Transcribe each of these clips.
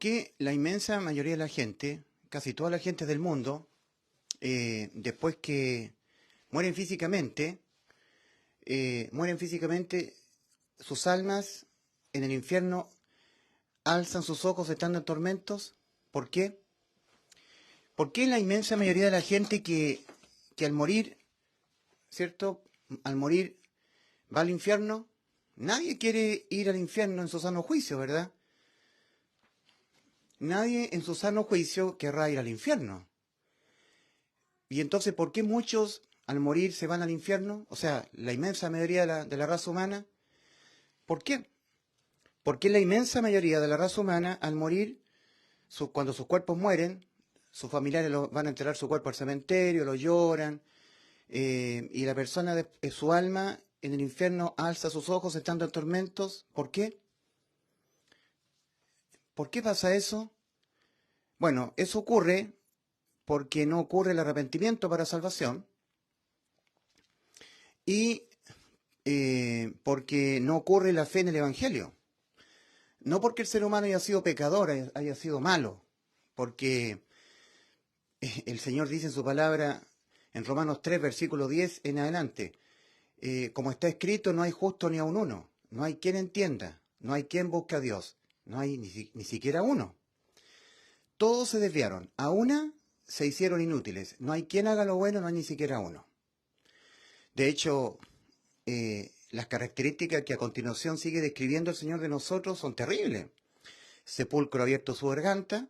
que la inmensa mayoría de la gente, casi toda la gente del mundo, después que mueren físicamente, sus almas en el infierno alzan sus ojos estando en tormentos. ¿Por qué? ¿Por qué la inmensa mayoría de la gente que al morir, ¿cierto? Al morir va al infierno? Nadie quiere ir al infierno en su sano juicio, ¿verdad? Nadie en su sano juicio querrá ir al infierno. Y entonces, ¿por qué muchos al morir se van al infierno? O sea, la inmensa mayoría de la raza humana. ¿Por qué? Porque la inmensa mayoría de la raza humana al morir, cuando sus cuerpos mueren, sus familiares van a enterrar su cuerpo al cementerio, lo lloran, y la persona, su alma en el infierno alza sus ojos estando en tormentos. ¿Por qué? ¿Por qué pasa eso? Bueno, eso ocurre porque no ocurre el arrepentimiento para salvación y porque no ocurre la fe en el Evangelio. No porque el ser humano haya sido pecador, haya sido malo, porque el Señor dice en su palabra, en Romanos 3, versículo 10 en adelante, como está escrito, no hay justo ni aun uno, no hay quien entienda, no hay quien busque a Dios, no hay ni siquiera uno. Todos se desviaron, a una se hicieron inútiles, no hay quien haga lo bueno, no hay ni siquiera uno. De hecho, las características que a continuación sigue describiendo el Señor de nosotros son terribles. Sepulcro abierto su garganta,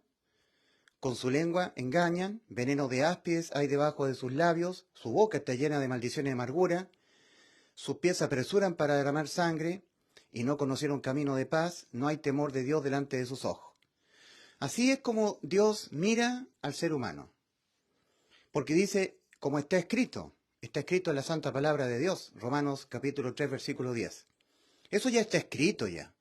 con su lengua engañan, veneno de áspides hay debajo de sus labios, su boca está llena de maldiciones y amargura, sus pies se apresuran para derramar sangre, y no conocieron camino de paz, no hay temor de Dios delante de sus ojos. Así es como Dios mira al ser humano. Porque dice, como está escrito en la santa palabra de Dios, Romanos capítulo 3, versículo 10. Eso ya está escrito ya.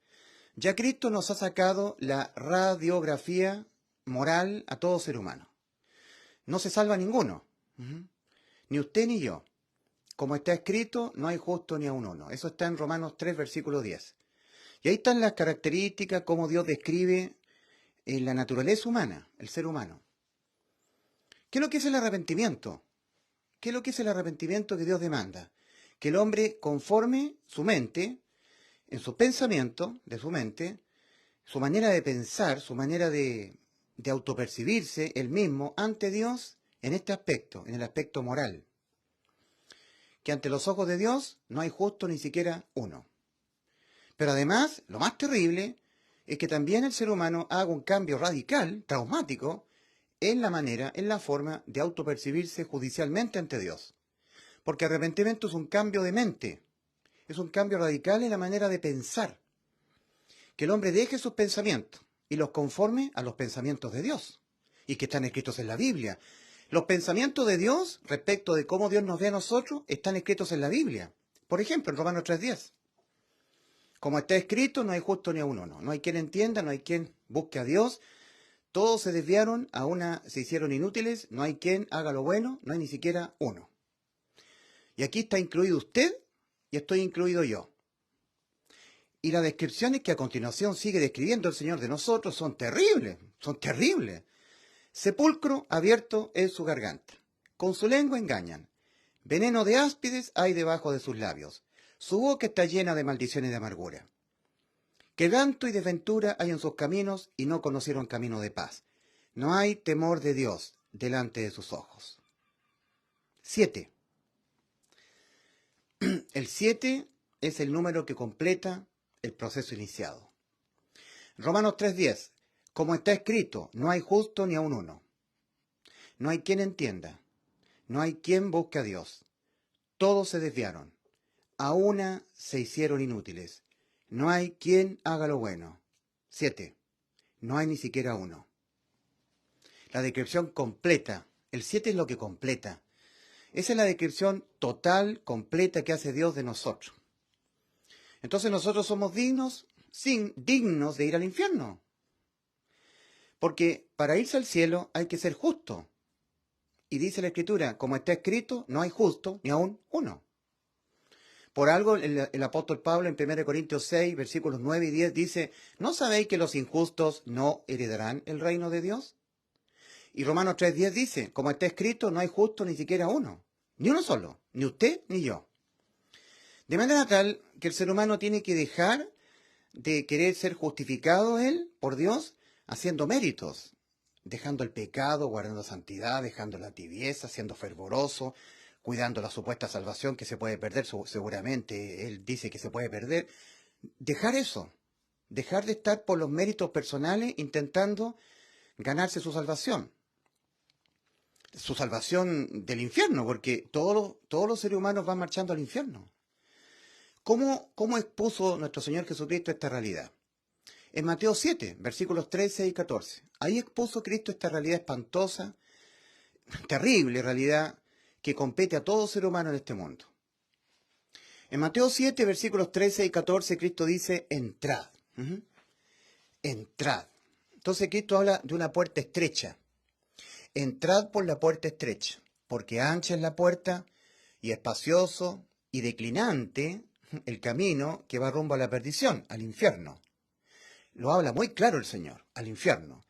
Ya Cristo nos ha sacado la radiografía moral a todo ser humano. No se salva ninguno. Ni usted ni yo. Como está escrito, no hay justo ni aun uno. Eso está en Romanos 3, versículo 10. Y ahí están las características, cómo Dios describe en la naturaleza humana, el ser humano. ¿Qué es lo que es el arrepentimiento? ¿Qué es lo que es el arrepentimiento que Dios demanda? Que el hombre conforme su mente, en su pensamiento de su mente, su manera de pensar, su manera de autopercibirse él mismo ante Dios en este aspecto, en el aspecto moral. Que ante los ojos de Dios no hay justo ni siquiera uno. Pero además, lo más terrible es que también el ser humano haga un cambio radical, traumático, en la manera, en la forma de autopercibirse judicialmente ante Dios. Porque arrepentimiento es un cambio de mente, es un cambio radical en la manera de pensar. Que el hombre deje sus pensamientos y los conforme a los pensamientos de Dios, y que están escritos en la Biblia. Los pensamientos de Dios respecto de cómo Dios nos ve a nosotros están escritos en la Biblia. Por ejemplo, en Romanos 3:10. Como está escrito, no hay justo ni a uno, no hay quien entienda, no hay quien busque a Dios. Todos se desviaron, a una se hicieron inútiles, no hay quien haga lo bueno, no hay ni siquiera uno. Y aquí está incluido usted y estoy incluido yo. Y las descripciones que a continuación sigue describiendo el Señor de nosotros son terribles, son terribles. Sepulcro abierto en su garganta. Con su lengua engañan. Veneno de áspides hay debajo de sus labios. Su boca está llena de maldiciones y de amargura. Quebranto y desventura hay en sus caminos y no conocieron camino de paz. No hay temor de Dios delante de sus ojos. 7. El 7 es el número que completa el proceso iniciado. Romanos 3:10. Como está escrito, no hay justo ni aun uno. No hay quien entienda. No hay quien busque a Dios. Todos se desviaron. A una se hicieron inútiles. No hay quien haga lo bueno. 7. No hay ni siquiera uno. La descripción completa. El 7 es lo que completa. Esa es la descripción total, completa que hace Dios de nosotros. Entonces nosotros somos dignos de ir al infierno. Porque para irse al cielo hay que ser justo. Y dice la Escritura, como está escrito, no hay justo ni aun uno. Por algo el apóstol Pablo en 1 Corintios 6, versículos 9 y 10 dice, ¿no sabéis que los injustos no heredarán el reino de Dios? Y Romanos 3:10 dice, como está escrito, no hay justo ni siquiera uno, ni uno solo, ni usted ni yo. De manera tal que el ser humano tiene que dejar de querer ser justificado él por Dios haciendo méritos, dejando el pecado, guardando santidad, dejando la tibieza, siendo fervoroso, cuidando la supuesta salvación que se puede perder, seguramente él dice que se puede perder. Dejar eso, dejar de estar por los méritos personales intentando ganarse su salvación del infierno, porque todos los seres humanos van marchando al infierno. ¿Cómo expuso nuestro Señor Jesucristo esta realidad? En Mateo 7, versículos 13 y 14. Ahí expuso Cristo esta realidad espantosa, terrible realidad, que compete a todo ser humano en este mundo. En Mateo 7, versículos 13 y 14, Cristo dice, entrad. Entrad. Entonces Cristo habla de una puerta estrecha. Entrad por la puerta estrecha, porque ancha es la puerta y espacioso y declinante el camino que va rumbo a la perdición, al infierno. Lo habla muy claro el Señor, al infierno.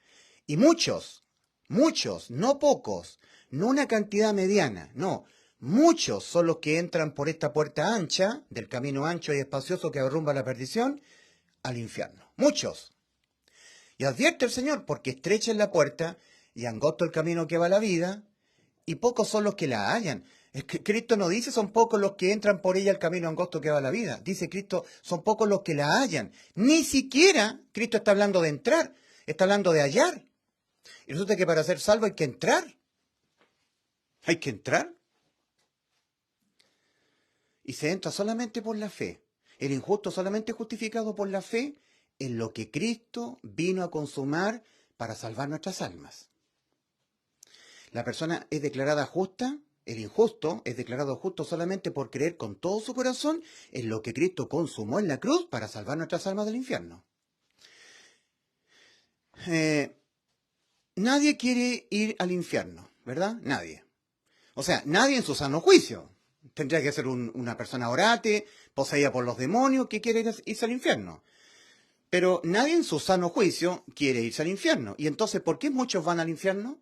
Y muchos, no pocos, no una cantidad mediana, no, muchos son los que entran por esta puerta ancha, del camino ancho y espacioso que va rumbo a la perdición, al infierno. Muchos. Y advierte el Señor, porque estrecha es la puerta y angosto el camino que va a la vida, y pocos son los que la hallan. Es que Cristo no dice son pocos los que entran por ella el camino angosto que va a la vida. Dice Cristo, son pocos los que la hallan. Ni siquiera Cristo está hablando de entrar, está hablando de hallar. Y resulta que para ser salvo hay que entrar. Hay que entrar. Y se entra solamente por la fe. El injusto solamente justificado por la fe en lo que Cristo vino a consumar para salvar nuestras almas. La persona es declarada justa. El injusto es declarado justo solamente por creer con todo su corazón en lo que Cristo consumó en la cruz para salvar nuestras almas del infierno. Nadie quiere ir al infierno, ¿verdad? Nadie. O sea, nadie en su sano juicio. Tendría que ser una persona orate, poseída por los demonios, que quiere irse al infierno. Pero nadie en su sano juicio quiere irse al infierno. Y entonces, ¿por qué muchos van al infierno?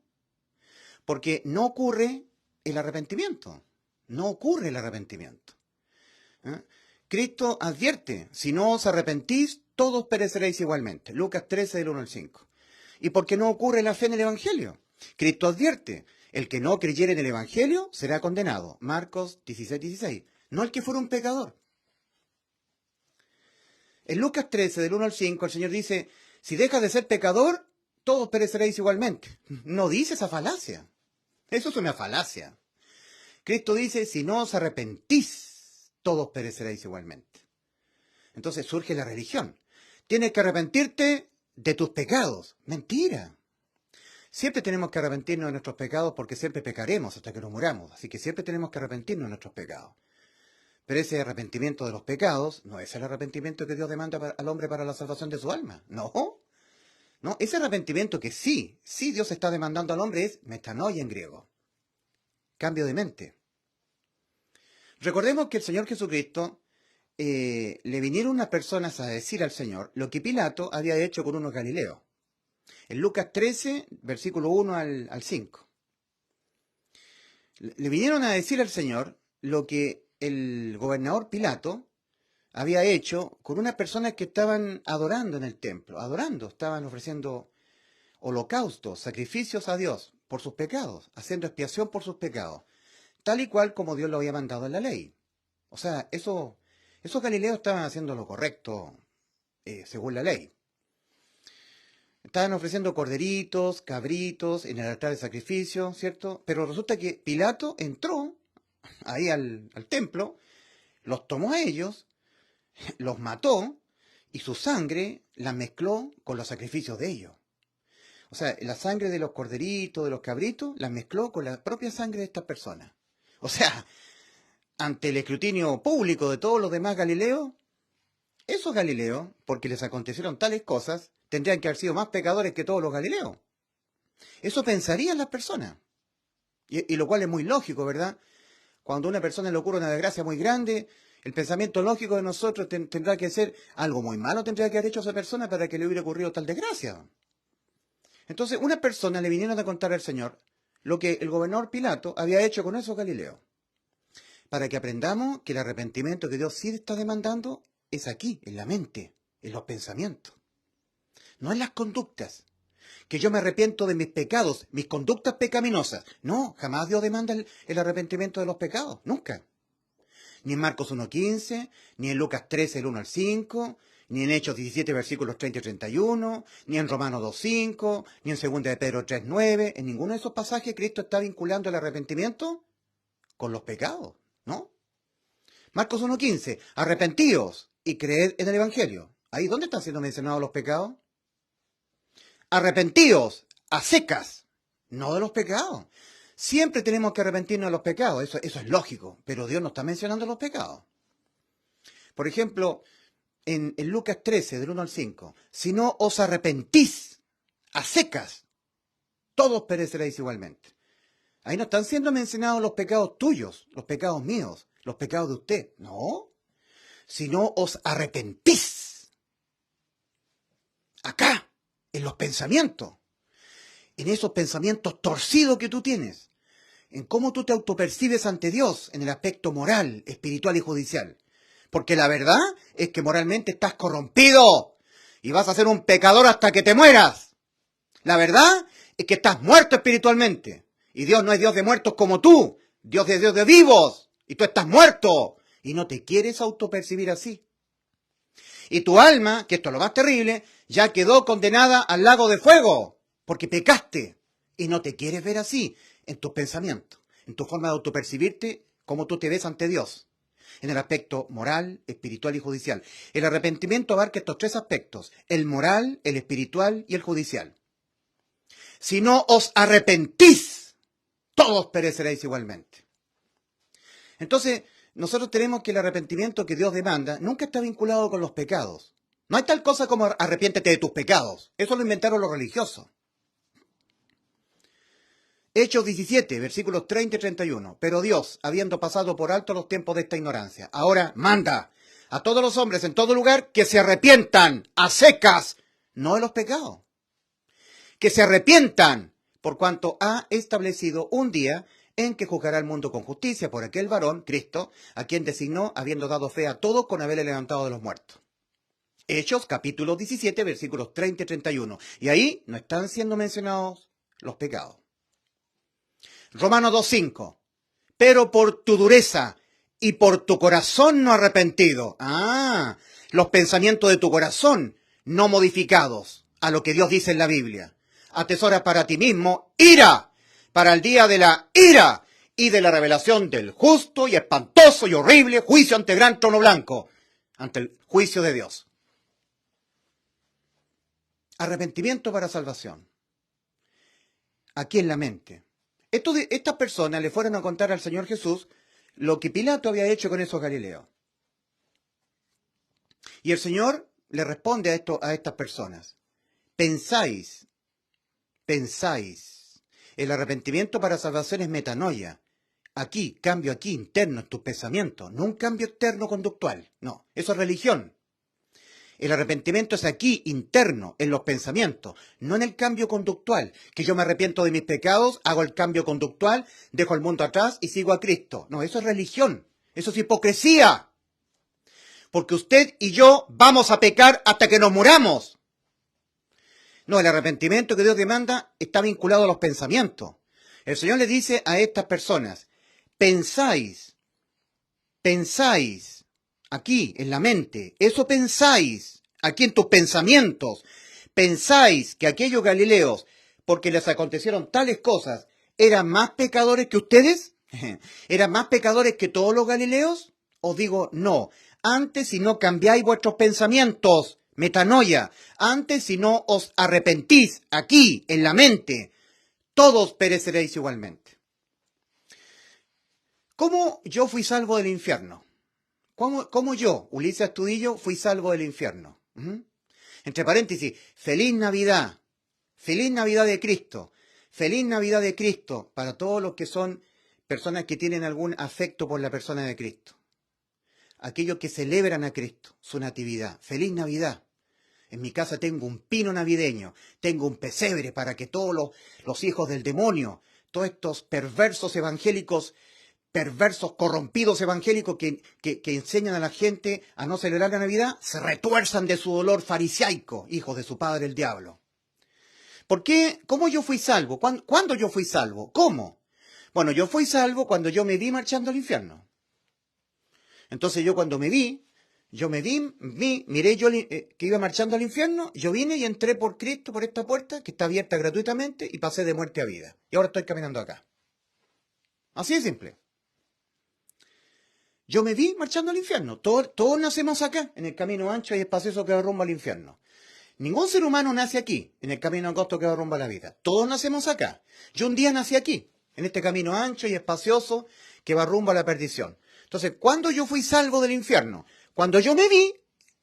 Porque no ocurre el arrepentimiento. No ocurre el arrepentimiento. Cristo advierte, si no os arrepentís, todos pereceréis igualmente. Lucas 13, del 1 al 5. ¿Y por qué no ocurre la fe en el Evangelio? Cristo advierte, el que no creyere en el Evangelio será condenado. Marcos 16, 16. No el que fuera un pecador. En Lucas 13, del 1 al 5, el Señor dice, si dejas de ser pecador, todos pereceréis igualmente. No dice esa falacia. Eso es una falacia. Cristo dice, si no os arrepentís, todos pereceréis igualmente. Entonces surge la religión. Tienes que arrepentirte de tus pecados. Mentira. Siempre tenemos que arrepentirnos de nuestros pecados porque siempre pecaremos hasta que nos muramos. Así que siempre tenemos que arrepentirnos de nuestros pecados. Pero ese arrepentimiento de los pecados no es el arrepentimiento que Dios demanda al hombre para la salvación de su alma. No. No, ese arrepentimiento que sí Dios está demandando al hombre es metanoia en griego. Cambio de mente. Recordemos que el Señor Jesucristo le vinieron unas personas a decir al Señor lo que Pilato había hecho con unos galileos. En Lucas 13, versículo 1 al 5. Le vinieron a decir al Señor lo que el gobernador Pilato había hecho con unas personas que estaban adorando en el templo. Estaban ofreciendo holocaustos, sacrificios a Dios por sus pecados, haciendo expiación por sus pecados, tal y cual como Dios lo había mandado en la ley. O sea, esos galileos estaban haciendo lo correcto según la ley. Estaban ofreciendo corderitos, cabritos en el altar de sacrificio, ¿cierto? Pero resulta que Pilato entró ahí al templo, los tomó a ellos, los mató y su sangre la mezcló con los sacrificios de ellos. O sea, la sangre de los corderitos, de los cabritos, la mezcló con la propia sangre de estas personas. O sea, ante el escrutinio público de todos los demás galileos, esos galileos, porque les acontecieron tales cosas, tendrían que haber sido más pecadores que todos los galileos. Eso pensarían las personas. Y lo cual es muy lógico, ¿verdad? Cuando a una persona le ocurre una desgracia muy grande, El pensamiento lógico de nosotros tendrá que ser algo muy malo, tendría que haber hecho a esa persona para que le hubiera ocurrido tal desgracia. Entonces, una persona le vinieron a contar al Señor lo que el gobernador Pilato había hecho con esos Galileos. Para que aprendamos que el arrepentimiento que Dios sí está demandando es aquí, en la mente, en los pensamientos, no en las conductas. Que yo me arrepiento de mis pecados, mis conductas pecaminosas. No, jamás Dios demanda el arrepentimiento de los pecados, nunca. Ni en Marcos 1.15, ni en Lucas 13, el 1 al 5, ni en Hechos 17, versículos 30 y 31, ni en Romanos 2.5, ni en 2 de Pedro 3.9. En ninguno de esos pasajes Cristo está vinculando el arrepentimiento con los pecados, ¿no? Marcos 1.15, arrepentíos y creed en el Evangelio. Ahí, ¿dónde están siendo mencionados los pecados? Arrepentíos a secas, no de los pecados. Siempre tenemos que arrepentirnos de los pecados, eso es lógico, pero Dios no está mencionando los pecados. Por ejemplo, en Lucas 13, del 1 al 5, si no os arrepentís a secas, todos pereceréis igualmente. Ahí no están siendo mencionados los pecados tuyos, los pecados míos, los pecados de usted. No, si no os arrepentís. Acá, en los pensamientos, en esos pensamientos torcidos que tú tienes, en cómo tú te autopercibes ante Dios en el aspecto moral, espiritual y judicial. Porque la verdad es que moralmente estás corrompido y vas a ser un pecador hasta que te mueras. La verdad es que estás muerto espiritualmente y Dios no es Dios de muertos como tú. Dios es Dios de vivos y tú estás muerto y no te quieres autopercibir así. Y tu alma, que esto es lo más terrible, ya quedó condenada al lago de fuego porque pecaste y no te quieres ver así en tus pensamientos, en tu forma de autopercibirte, como tú te ves ante Dios, en el aspecto moral, espiritual y judicial. El arrepentimiento abarca estos tres aspectos, el moral, el espiritual y el judicial. Si no os arrepentís, todos pereceréis igualmente. Entonces, nosotros tenemos que el arrepentimiento que Dios demanda nunca está vinculado con los pecados. No hay tal cosa como arrepiéntete de tus pecados. Eso lo inventaron los religiosos. Hechos 17, versículos 30 y 31. Pero Dios, habiendo pasado por alto los tiempos de esta ignorancia, ahora manda a todos los hombres en todo lugar que se arrepientan a secas, no de los pecados. Que se arrepientan, por cuanto ha establecido un día en que juzgará al mundo con justicia por aquel varón, Cristo, a quien designó, habiendo dado fe a todos con haberle levantado de los muertos. Hechos, capítulo 17, versículos 30 y 31. Y ahí no están siendo mencionados los pecados. Romanos 2.5. Pero por tu dureza y por tu corazón no arrepentido. Los pensamientos de tu corazón no modificados a lo que Dios dice en la Biblia. Atesora para ti mismo ira, para el día de la ira y de la revelación del justo y espantoso y horrible juicio ante gran trono blanco, ante el juicio de Dios. Arrepentimiento para salvación. Aquí en la mente. Estas personas le fueron a contar al Señor Jesús lo que Pilato había hecho con esos Galileos. Y el Señor le responde a estas personas. Pensáis. El arrepentimiento para salvación es metanoia. Aquí, cambio aquí, interno, en tus pensamientos. No un cambio externo conductual. No, eso es religión. El arrepentimiento es aquí, interno, en los pensamientos, no en el cambio conductual. Que yo me arrepiento de mis pecados, hago el cambio conductual, dejo el mundo atrás y sigo a Cristo. No, eso es religión. Eso es hipocresía. Porque usted y yo vamos a pecar hasta que nos muramos. No, el arrepentimiento que Dios demanda está vinculado a los pensamientos. El Señor le dice a estas personas, pensáis, aquí, en la mente, eso pensáis, aquí en tus pensamientos, pensáis que aquellos Galileos, porque les acontecieron tales cosas, eran más pecadores que ustedes, eran más pecadores que todos los Galileos, os digo no, antes si no cambiáis vuestros pensamientos, metanoia, antes si no os arrepentís, aquí, en la mente, todos pereceréis igualmente. ¿Cómo yo fui salvo del infierno? ¿Cómo yo, Ulises Astudillo, fui salvo del infierno? Entre paréntesis, feliz Navidad de Cristo, feliz Navidad de Cristo para todos los que son personas que tienen algún afecto por la persona de Cristo. aquellos que celebran a Cristo, su natividad. ¡Feliz Navidad! En mi casa tengo un pino navideño, tengo un pesebre para que todos los hijos del demonio, todos estos perversos evangélicos, perversos, corrompidos evangélicos que enseñan a la gente a no celebrar la Navidad, se retuerzan de su dolor farisaico, hijos de su padre el diablo. ¿Por qué? ¿Cómo yo fui salvo? ¿Cuándo yo fui salvo? ¿Cómo? Bueno, yo fui salvo cuando yo me vi marchando al infierno. Entonces yo cuando me vi, miré yo que iba marchando al infierno, yo vine y entré por Cristo, por esta puerta, que está abierta gratuitamente, y pasé de muerte a vida. Y ahora estoy caminando acá. Así de simple. Yo me vi marchando al infierno. Todos nacemos acá, en el camino ancho y espacioso que va rumbo al infierno. Ningún ser humano nace aquí, en el camino angosto que va rumbo a la vida. Todos nacemos acá. Yo un día nací aquí, en este camino ancho y espacioso que va rumbo a la perdición. Entonces, ¿cuándo yo fui salvo del infierno? Cuando yo me vi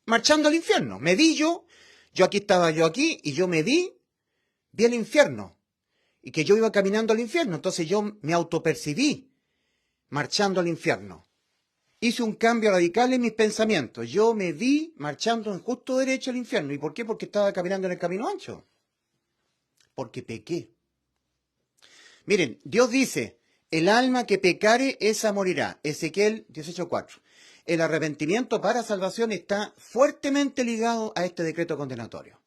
marchando al infierno. Me vi yo aquí estaba yo aquí, y yo me vi el infierno. Y que yo iba caminando al infierno. Entonces yo me autopercibí marchando al infierno. Hice un cambio radical en mis pensamientos. Yo me vi marchando en justo derecho al infierno. ¿Y por qué? Porque estaba caminando en el camino ancho. Porque pequé. Miren, Dios dice, el alma que pecare, esa morirá. Ezequiel 18:4. El arrepentimiento para salvación está fuertemente ligado a este decreto condenatorio.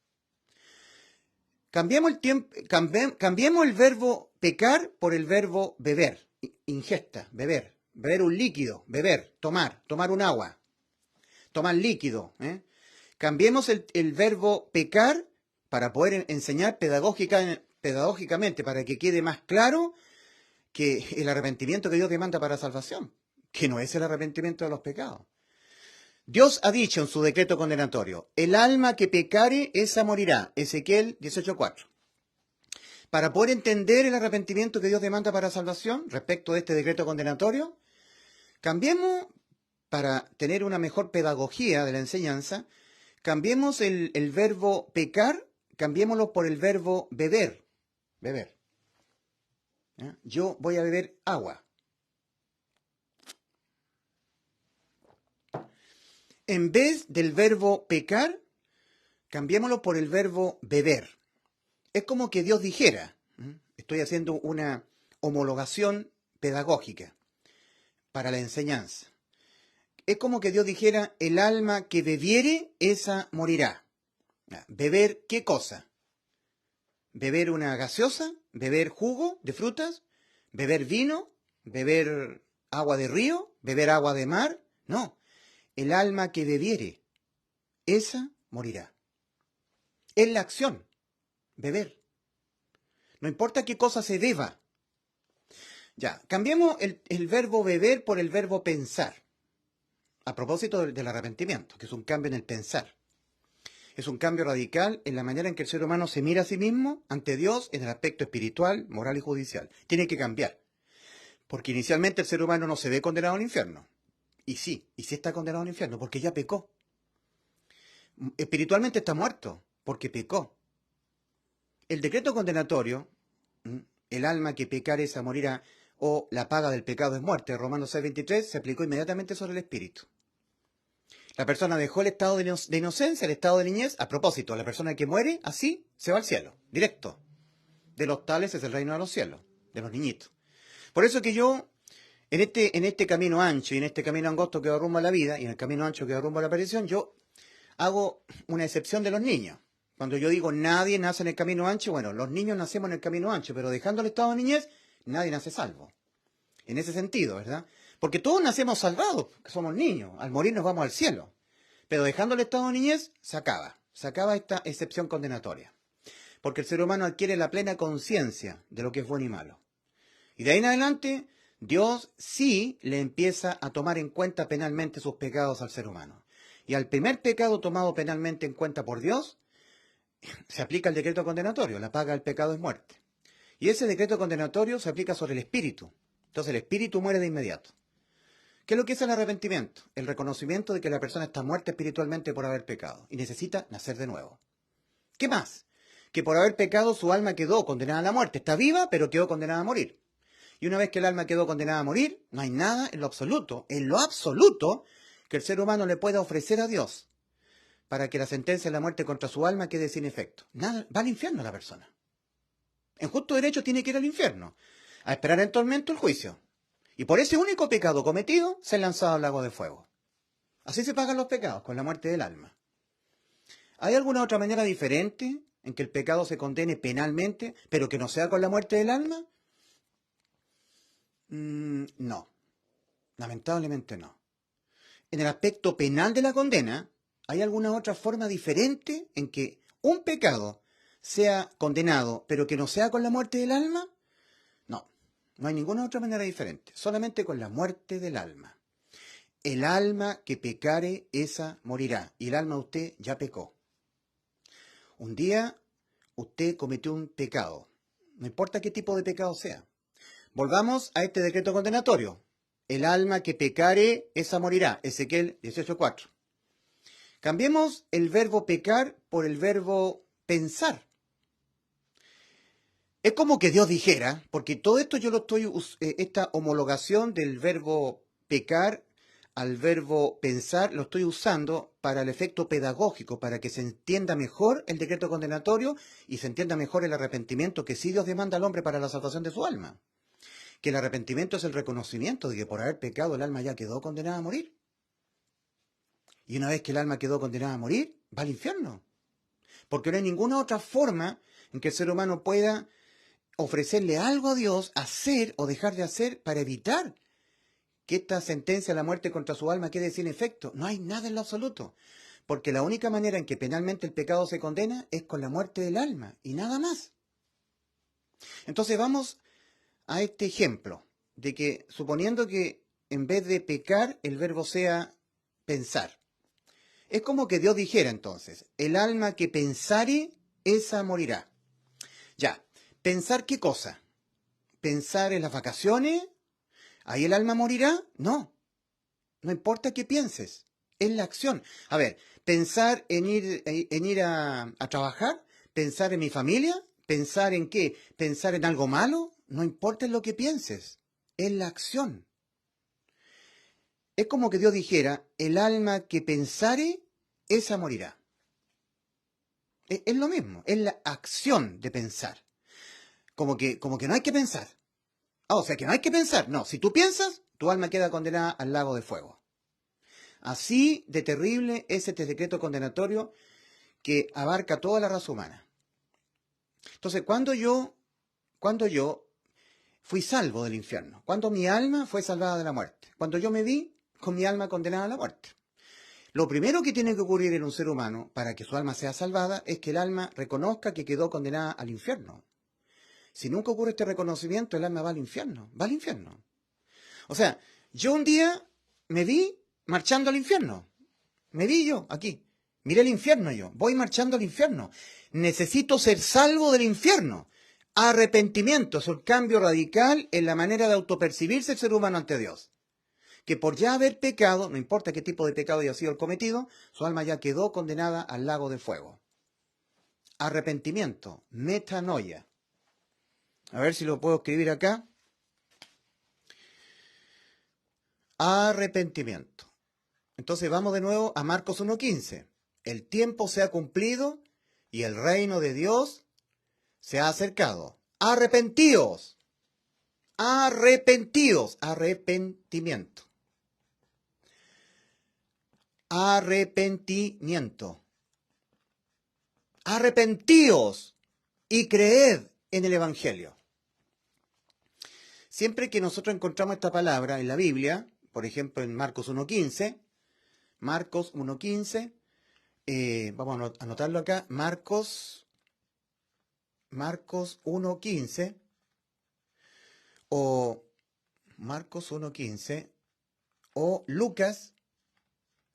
Cambiemos el verbo pecar por el verbo beber. Ingesta, beber. Beber un líquido, beber, tomar un agua, tomar líquido. Cambiemos el verbo pecar para poder enseñar pedagógicamente, para que quede más claro que el arrepentimiento que Dios demanda para salvación, que no es el arrepentimiento de los pecados. Dios ha dicho en su decreto condenatorio, el alma que pecare, esa morirá. Ezequiel 18:4. Para poder entender el arrepentimiento que Dios demanda para salvación respecto de este decreto condenatorio, cambiemos, para tener una mejor pedagogía de la enseñanza, cambiemos el verbo pecar, cambiémoslo por el verbo beber. Beber. ¿Ya? Yo voy a beber agua. En vez del verbo pecar, cambiémoslo por el verbo beber. Es como que Dios dijera, estoy haciendo una homologación pedagógica para la enseñanza. Es como que Dios dijera, el alma que bebiere, esa morirá. ¿Beber qué cosa? ¿Beber una gaseosa? ¿Beber jugo de frutas? ¿Beber vino? ¿Beber agua de río? ¿Beber agua de mar? No. El alma que bebiere, esa morirá. Es la acción, beber. No importa qué cosa se beba. Ya, cambiemos el verbo beber por el verbo pensar. A propósito del arrepentimiento, que es un cambio en el pensar. Es un cambio radical en la manera en que el ser humano se mira a sí mismo ante Dios en el aspecto espiritual, moral y judicial. Tiene que cambiar. Porque inicialmente el ser humano no se ve condenado al infierno. Y sí está condenado al infierno, porque ya pecó. Espiritualmente está muerto, porque pecó. El decreto condenatorio, el alma que pecare esa morirá, o la paga del pecado es muerte, Romanos 6:23, se aplicó inmediatamente sobre el espíritu. La persona dejó el estado de inocencia, el estado de niñez. A propósito, la persona que muere así se va al cielo, directo. De los tales es el reino de los cielos, de los niñitos. Por eso que yo, en este camino ancho y en este camino angosto que va rumbo a la vida, y en el camino ancho que va rumbo a la perdición, yo hago una excepción de los niños. Cuando yo digo nadie nace en el camino ancho, bueno, los niños nacemos en el camino ancho, pero dejando el estado de niñez, nadie nace salvo. En ese sentido, ¿verdad? Porque todos nacemos salvados, que somos niños. Al morir nos vamos al cielo. Pero dejando el estado de niñez, se acaba esta excepción condenatoria. Porque el ser humano adquiere la plena conciencia de lo que es bueno y malo. Y de ahí en adelante, Dios sí le empieza a tomar en cuenta penalmente sus pecados al ser humano. Y al primer pecado tomado penalmente en cuenta por Dios, se aplica el decreto condenatorio. La paga del pecado es muerte. Y ese decreto condenatorio se aplica sobre el espíritu. Entonces el espíritu muere de inmediato. ¿Qué es lo que es el arrepentimiento? El reconocimiento de que la persona está muerta espiritualmente por haber pecado y necesita nacer de nuevo. ¿Qué más? Que por haber pecado su alma quedó condenada a la muerte. Está viva, pero quedó condenada a morir. Y una vez que el alma quedó condenada a morir, no hay nada en lo absoluto que el ser humano le pueda ofrecer a Dios para que la sentencia de la muerte contra su alma quede sin efecto. Nada, va al infierno la persona. En justo derecho tiene que ir al infierno, a esperar en tormento el juicio. Y por ese único pecado cometido, se lanzado al lago de fuego. Así se pagan los pecados, con la muerte del alma. ¿Hay alguna otra manera diferente en que el pecado se condene penalmente, pero que no sea con la muerte del alma? No, lamentablemente no. En el aspecto penal de la condena, ¿hay alguna otra forma diferente en que un pecado sea condenado, pero que no sea con la muerte del alma? No, no hay ninguna otra manera diferente, solamente con la muerte del alma. El alma que pecare, esa morirá. Y el alma de usted ya pecó. Un día usted cometió un pecado, no importa qué tipo de pecado sea. Volvamos a este decreto condenatorio. El alma que pecare, esa morirá. Ezequiel 18:4. Cambiemos el verbo pecar por el verbo pensar. Es como que Dios dijera, porque todo esto yo lo estoy, esta homologación del verbo pecar al verbo pensar, lo estoy usando para el efecto pedagógico, para que se entienda mejor el decreto condenatorio y se entienda mejor el arrepentimiento que sí Dios demanda al hombre para la salvación de su alma. Que el arrepentimiento es el reconocimiento de que por haber pecado el alma ya quedó condenada a morir. Y una vez que el alma quedó condenada a morir, va al infierno. Porque no hay ninguna otra forma en que el ser humano pueda ofrecerle algo a Dios, hacer o dejar de hacer para evitar que esta sentencia a la muerte contra su alma quede sin efecto. No hay nada en lo absoluto. Porque la única manera en que penalmente el pecado se condena es con la muerte del alma y nada más. Entonces vamos a este ejemplo de que, suponiendo que en vez de pecar el verbo sea pensar, es como que Dios dijera entonces, el alma que pensare, esa morirá. Ya, ¿pensar qué cosa? ¿Pensar en las vacaciones? ¿Ahí el alma morirá? No, no importa qué pienses, es la acción. A ver, ¿pensar en ir a trabajar? ¿Pensar en mi familia? ¿Pensar en qué? ¿Pensar en algo malo? No importa en lo que pienses, es la acción. Es como que Dios dijera, el alma que pensare, esa morirá. Es lo mismo, es la acción de pensar. Como que no hay que pensar. O sea, que no hay que pensar. No, si tú piensas, tu alma queda condenada al lago de fuego. Así de terrible es este decreto condenatorio que abarca toda la raza humana. Entonces, cuando yo fui salvo del infierno, cuando mi alma fue salvada de la muerte, cuando yo me vi con mi alma condenada a la muerte, lo primero que tiene que ocurrir en un ser humano para que su alma sea salvada es que el alma reconozca que quedó condenada al infierno. Si nunca ocurre este reconocimiento, el alma va al infierno, va al infierno. O sea, yo un día me vi marchando al infierno. Me vi yo aquí. Miré el infierno yo. Voy marchando al infierno. Necesito ser salvo del infierno. Arrepentimiento es un cambio radical en la manera de autopercibirse el ser humano ante Dios. Que por ya haber pecado, no importa qué tipo de pecado haya sido el cometido, su alma ya quedó condenada al lago de fuego. Arrepentimiento, metanoia. A ver si lo puedo escribir acá. Arrepentimiento. Entonces vamos de nuevo a Marcos 1:15. El tiempo se ha cumplido y el reino de Dios se ha acercado. Arrepentíos. Arrepentíos. Arrepentimiento. Arrepentimiento. Arrepentíos y creed en el Evangelio. Siempre que nosotros encontramos esta palabra en la Biblia, por ejemplo en Marcos 1:15, vamos a anotarlo acá, Marcos 1:15, o Marcos 1:15, o Lucas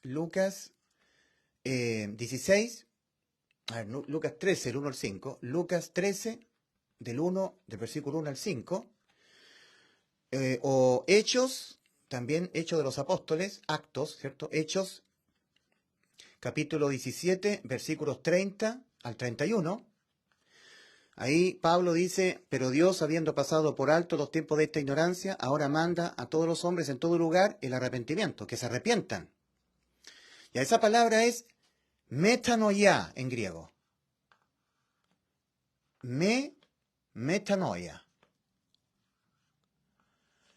16, a ver, Lucas 13, del 1 al 5, Lucas 13, del versículo 1 al 5, o Hechos, también Hechos de los Apóstoles, Actos, ¿cierto? Hechos, capítulo 17, versículos 30 al 31. Ahí Pablo dice, pero Dios, habiendo pasado por alto los tiempos de esta ignorancia, ahora manda a todos los hombres en todo lugar el arrepentimiento, que se arrepientan. Y esa palabra es metanoia en griego. Metanoia.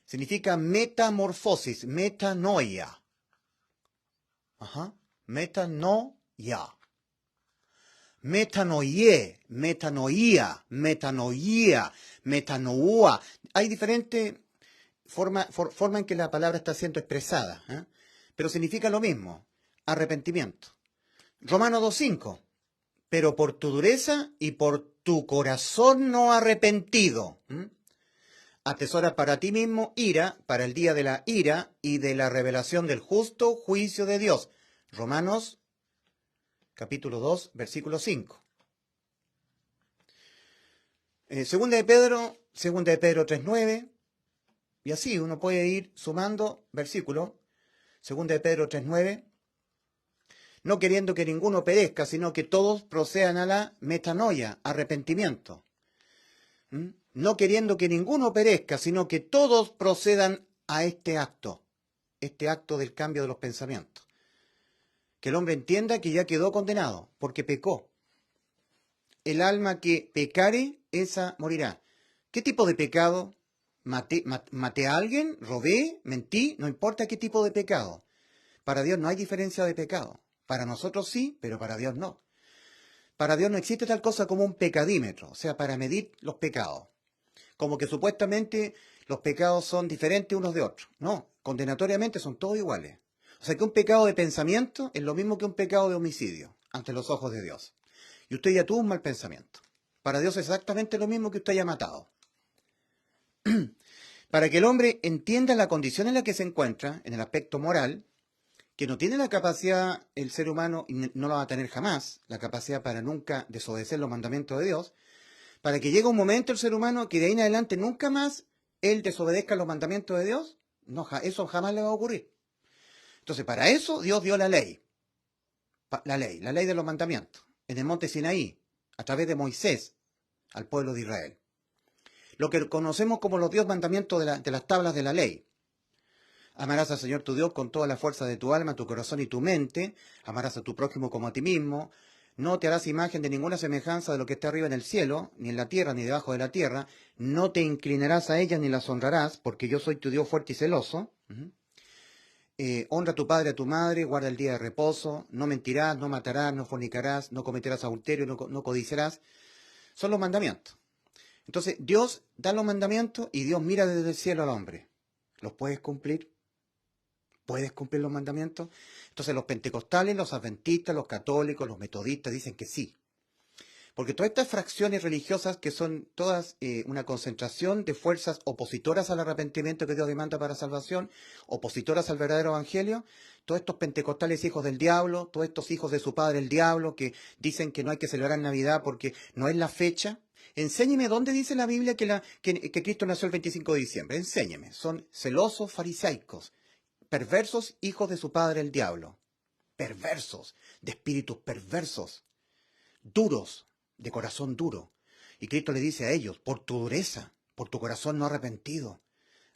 Significa metamorfosis, metanoia. Ajá. Metanoia. Metanoie, metanoia, metanoia, metanoua. Hay diferentes formas en que la palabra está siendo expresada, ¿eh? Pero significa lo mismo, arrepentimiento. Romanos 2:5, pero por tu dureza y por tu corazón no arrepentido, atesora para ti mismo ira para el día de la ira y de la revelación del justo juicio de Dios. Romanos capítulo 2, versículo 5. Segunda de Pedro 3:9, y así uno puede ir sumando versículos. Segunda de Pedro 3:9, no queriendo que ninguno perezca, sino que todos procedan a la metanoia, arrepentimiento. No queriendo que ninguno perezca, sino que todos procedan a este acto del cambio de los pensamientos. Que el hombre entienda que ya quedó condenado, porque pecó. El alma que pecare, esa morirá. ¿Qué tipo de pecado? ¿Maté a alguien? ¿Robé? ¿Mentí? No importa qué tipo de pecado. Para Dios no hay diferencia de pecado. Para nosotros sí, pero para Dios no. Para Dios no existe tal cosa como un pecadímetro, o sea, para medir los pecados. Como que supuestamente los pecados son diferentes unos de otros. No, condenatoriamente son todos iguales. O sea que un pecado de pensamiento es lo mismo que un pecado de homicidio ante los ojos de Dios. Y usted ya tuvo un mal pensamiento. Para Dios es exactamente lo mismo que usted haya matado. Para que el hombre entienda la condición en la que se encuentra, en el aspecto moral, que no tiene la capacidad, el ser humano, y no la va a tener jamás, la capacidad para nunca desobedecer los mandamientos de Dios, para que llegue un momento el ser humano que de ahí en adelante nunca más él desobedezca los mandamientos de Dios, no, eso jamás le va a ocurrir. Entonces, para eso Dios dio la ley de los mandamientos, en el monte Sinaí, a través de Moisés, al pueblo de Israel. Lo que conocemos como los 10 mandamientos de las tablas de la ley. Amarás al Señor tu Dios con toda la fuerza de tu alma, tu corazón y tu mente. Amarás a tu prójimo como a ti mismo. No te harás imagen de ninguna semejanza de lo que está arriba en el cielo, ni en la tierra, ni debajo de la tierra. No te inclinarás a ellas ni las honrarás, porque yo soy tu Dios fuerte y celoso. Honra a tu padre y a tu madre, guarda el día de reposo. No mentirás, no matarás, no fornicarás, no cometerás adulterio, no codiciarás. Son los mandamientos. Entonces, Dios da los mandamientos y Dios mira desde el cielo al hombre. ¿Los puedes cumplir? ¿Puedes cumplir los mandamientos? Entonces, los pentecostales, los adventistas, los católicos, los metodistas dicen que sí. Porque todas estas fracciones religiosas, que son todas una concentración de fuerzas opositoras al arrepentimiento que Dios demanda para salvación, opositoras al verdadero evangelio, todos estos pentecostales hijos del diablo, todos estos hijos de su padre el diablo, que dicen que no hay que celebrar Navidad porque no es la fecha. Enséñeme dónde dice la Biblia que Cristo nació el 25 de diciembre. Enséñeme. Son celosos farisaicos, perversos hijos de su padre el diablo. Perversos, de espíritus perversos, duros, de corazón duro. Y Cristo le dice a ellos, por tu dureza, por tu corazón no arrepentido,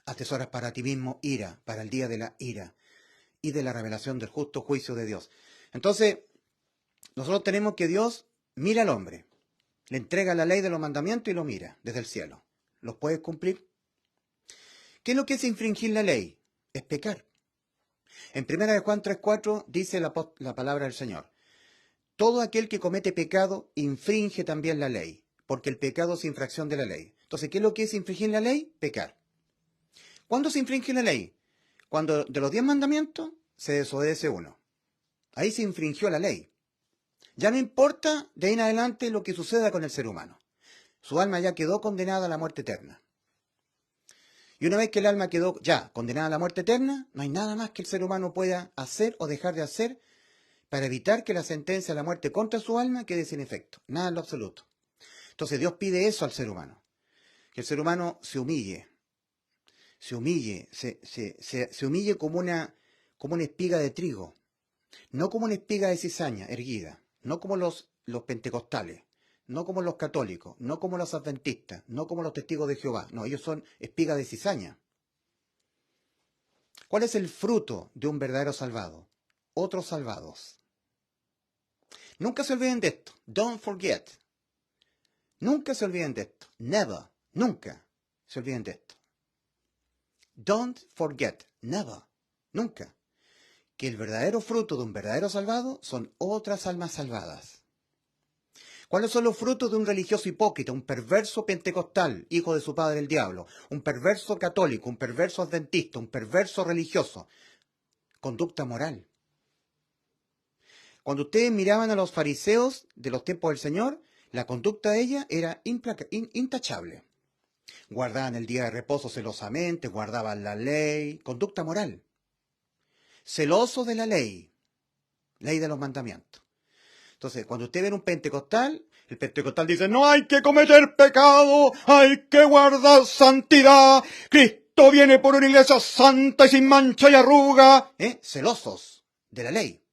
atesoras para ti mismo ira, para el día de la ira y de la revelación del justo juicio de Dios. Entonces, nosotros tenemos que Dios mira al hombre, le entrega la ley de los mandamientos y lo mira desde el cielo. ¿Los puedes cumplir? ¿Qué es lo que es infringir la ley? Es pecar. En 1 Juan 3:4 dice la palabra del Señor. Todo aquel que comete pecado infringe también la ley, porque el pecado es infracción de la ley. Entonces, ¿qué es lo que es infringir la ley? Pecar. ¿Cuándo se infringe la ley? Cuando de los 10 mandamientos se desobedece uno. Ahí se infringió la ley. Ya no importa de ahí en adelante lo que suceda con el ser humano. Su alma ya quedó condenada a la muerte eterna. Y una vez que el alma quedó ya condenada a la muerte eterna, no hay nada más que el ser humano pueda hacer o dejar de hacer para evitar que la sentencia de la muerte contra su alma quede sin efecto. Nada en lo absoluto. Entonces Dios pide eso al ser humano. Que el ser humano se humille. Se humille como una espiga de trigo. No como una espiga de cizaña erguida. No como los pentecostales. No como los católicos. No como los adventistas. No como los testigos de Jehová. No, ellos son espiga de cizaña. ¿Cuál es el fruto de un verdadero salvado? otros salvados. Nunca se olviden de esto. Don't forget. Nunca se olviden de esto. Never. Nunca se olviden de esto. Don't forget. Never. Nunca. Que el verdadero fruto de un verdadero salvado son otras almas salvadas. ¿Cuáles son los frutos de un religioso hipócrita, un perverso pentecostal, hijo de su padre el diablo, un perverso católico, un perverso adventista, un perverso religioso? Conducta moral. Cuando ustedes miraban a los fariseos de los tiempos del Señor, la conducta de ella era intachable. Guardaban el día de reposo celosamente, guardaban la ley, conducta moral. Celosos de la ley de los mandamientos. Entonces, cuando usted ve un pentecostal, el pentecostal dice, no hay que cometer pecado, hay que guardar santidad, Cristo viene por una iglesia santa y sin mancha y arruga. Celosos de la ley.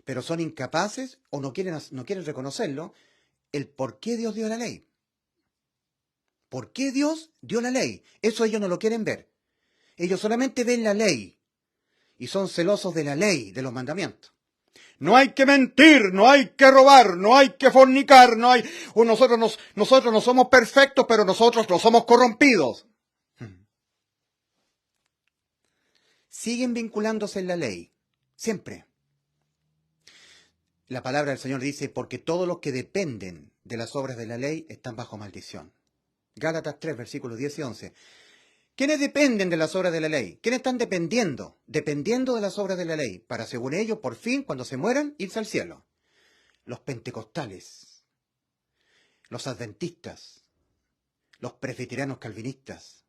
Pero son incapaces o no quieren reconocerlo, el por qué Dios dio la ley. ¿Por qué Dios dio la ley? Eso ellos no lo quieren ver. Ellos solamente ven la ley y son celosos de la ley, de los mandamientos. No hay que mentir, no hay que robar, no hay que fornicar, nosotros no somos perfectos, pero nosotros no somos corrompidos. Siguen vinculándose en la ley, siempre. La palabra del Señor dice, porque todos los que dependen de las obras de la ley están bajo maldición. Gálatas 3, versículos 10 y 11. ¿Quiénes dependen de las obras de la ley? ¿Quiénes están dependiendo? Dependiendo de las obras de la ley, para según ellos, por fin, cuando se mueran, irse al cielo. Los pentecostales, los adventistas, los presbiterianos calvinistas,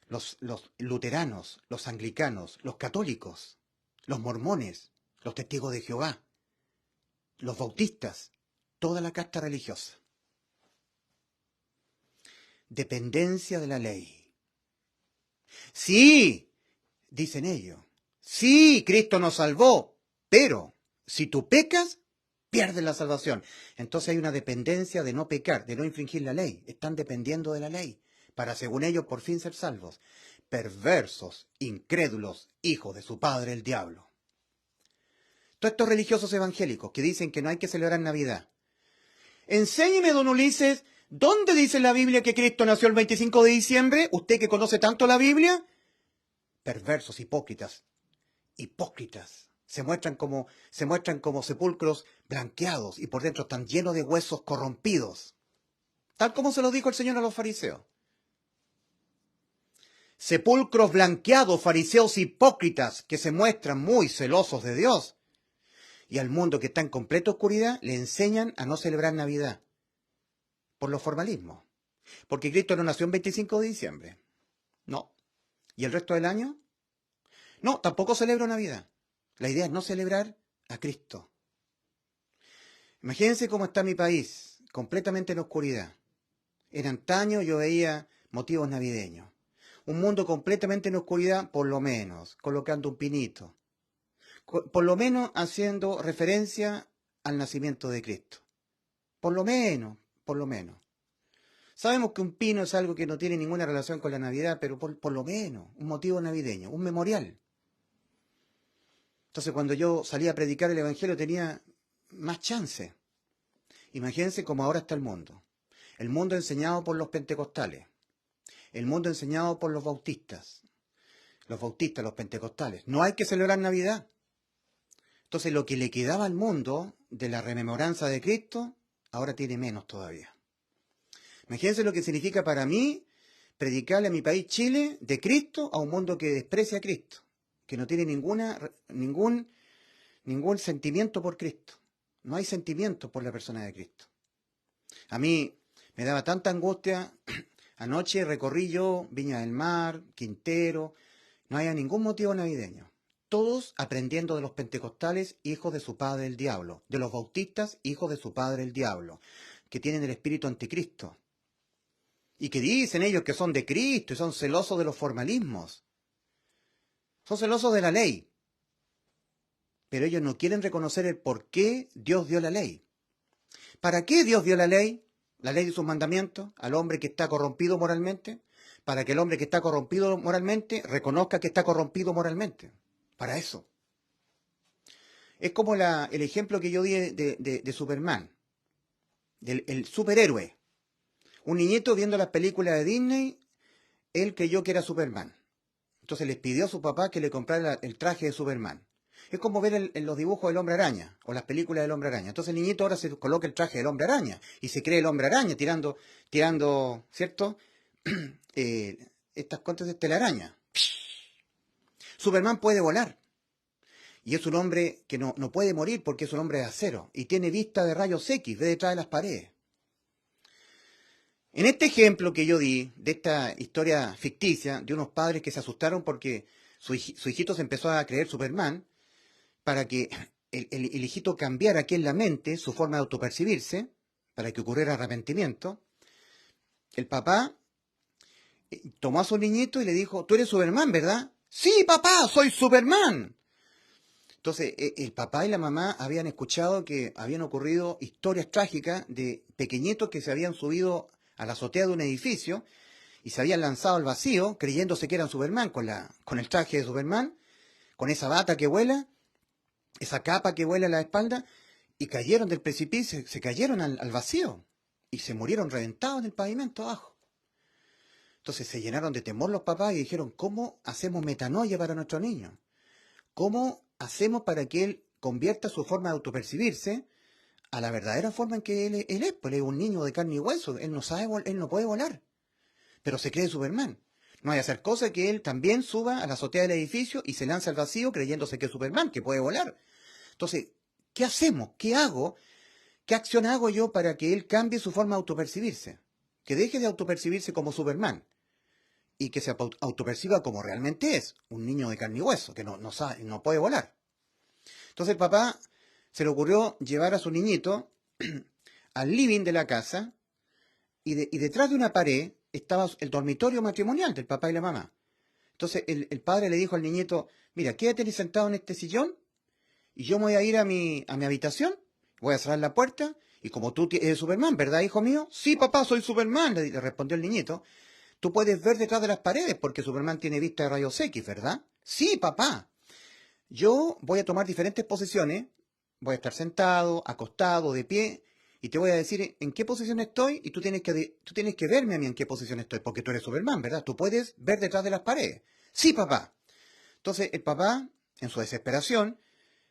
los luteranos, los anglicanos, los católicos, los mormones, los testigos de Jehová, los bautistas, toda la casta religiosa. Dependencia de la ley. Sí, dicen ellos, sí, Cristo nos salvó, pero si tú pecas, pierdes la salvación. Entonces hay una dependencia de no pecar, de no infringir la ley. Están dependiendo de la ley para, según ellos, por fin ser salvos. Perversos, incrédulos, hijos de su padre el diablo. Todos estos religiosos evangélicos que dicen que no hay que celebrar Navidad. Enséñeme, don Ulises, ¿dónde dice en la Biblia que Cristo nació el 25 de diciembre? ¿Usted que conoce tanto la Biblia? Perversos, hipócritas. Se muestran como sepulcros blanqueados y por dentro están llenos de huesos corrompidos. Tal como se lo dijo el Señor a los fariseos. Sepulcros blanqueados, fariseos hipócritas que se muestran muy celosos de Dios. Y al mundo que está en completa oscuridad le enseñan a no celebrar Navidad. Por los formalismos. Porque Cristo no nació el 25 de diciembre. No. ¿Y el resto del año? No, tampoco celebro Navidad. La idea es no celebrar a Cristo. Imagínense cómo está mi país, completamente en oscuridad. En antaño yo veía motivos navideños. Un mundo completamente en oscuridad, por lo menos, colocando un pinito. Por lo menos haciendo referencia al nacimiento de Cristo. Por lo menos. Sabemos que un pino es algo que no tiene ninguna relación con la Navidad, pero por lo menos, un motivo navideño, un memorial. Entonces cuando yo salía a predicar el Evangelio tenía más chance. Imagínense cómo ahora está el mundo. El mundo enseñado por los pentecostales. El mundo enseñado por los bautistas. Los pentecostales. No hay que celebrar Navidad. Entonces lo que le quedaba al mundo de la rememoranza de Cristo, ahora tiene menos todavía. Imagínense lo que significa para mí predicarle a mi país Chile de Cristo a un mundo que desprecia a Cristo, que no tiene ningún sentimiento por Cristo. No hay sentimiento por la persona de Cristo. A mí me daba tanta angustia. Anoche recorrí yo Viña del Mar, Quintero, no había ningún motivo navideño. Todos aprendiendo de los pentecostales, hijos de su padre el diablo, de los bautistas, hijos de su padre el diablo, que tienen el espíritu anticristo. Y que dicen ellos que son de Cristo y son celosos de los formalismos. Son celosos de la ley. Pero ellos no quieren reconocer el por qué Dios dio la ley. ¿Para qué Dios dio la ley? La ley de sus mandamientos al hombre que está corrompido moralmente. Para que el hombre que está corrompido moralmente reconozca que está corrompido moralmente. para eso. Es como el ejemplo que yo di de Superman, el superhéroe. Un niñito viendo las películas de Disney, él creyó que era Superman. Entonces les pidió a su papá que le comprara el traje de Superman. Es como ver en los dibujos del Hombre Araña o las películas del Hombre Araña. Entonces el niñito ahora se coloca el traje del Hombre Araña y se cree el Hombre Araña tirando, ¿cierto? Estas contas de telaraña. Superman puede volar. Y es un hombre que no puede morir porque es un hombre de acero y tiene vista de rayos X, ve detrás de las paredes. En este ejemplo que yo di, de esta historia ficticia, de unos padres que se asustaron porque su hijito se empezó a creer Superman, para que el hijito cambiara aquí en la mente su forma de autopercibirse, para que ocurriera arrepentimiento, el papá tomó a su niñito y le dijo, tú eres Superman, ¿verdad? Sí, papá, soy Superman. Entonces, el papá y la mamá habían escuchado que habían ocurrido historias trágicas de pequeñitos que se habían subido a la azotea de un edificio y se habían lanzado al vacío creyéndose que eran Superman, con el traje de Superman, con esa bata que vuela, esa capa que vuela a la espalda, y cayeron del precipicio, se cayeron al vacío y se murieron reventados en el pavimento abajo. Entonces se llenaron de temor los papás y dijeron, ¿cómo hacemos metanoia para nuestro niño? ¿Cómo hacemos para que él convierta su forma de autopercibirse a la verdadera forma en que él es? Pues él es un niño de carne y hueso, él no sabe, él no puede volar, pero se cree Superman. No hay que hacer cosa que él también suba a la azotea del edificio y se lance al vacío creyéndose que es Superman, que puede volar. Entonces, ¿qué hacemos? ¿Qué hago? ¿Qué acción hago yo para que él cambie su forma de autopercibirse? Que deje de autopercibirse como Superman y que se autoperciba como realmente es, un niño de carne y hueso, que no sabe, no puede volar. Entonces el papá se le ocurrió llevar a su niñito al living de la casa y detrás de una pared estaba el dormitorio matrimonial del papá y la mamá. Entonces el padre le dijo al niñito, mira, quédate sentado en este sillón y yo me voy a ir a mi habitación, voy a cerrar la puerta y como tú eres Superman, ¿verdad, hijo mío? Sí, papá, soy Superman, le respondió el niñito. Tú puedes ver detrás de las paredes porque Superman tiene vista de rayos X, ¿verdad? Sí, papá. Yo voy a tomar diferentes posiciones, voy a estar sentado, acostado, de pie, y te voy a decir en qué posición estoy y tú tienes que verme a mí en qué posición estoy, porque tú eres Superman, ¿verdad? Tú puedes ver detrás de las paredes. Sí, papá. Entonces el papá, en su desesperación,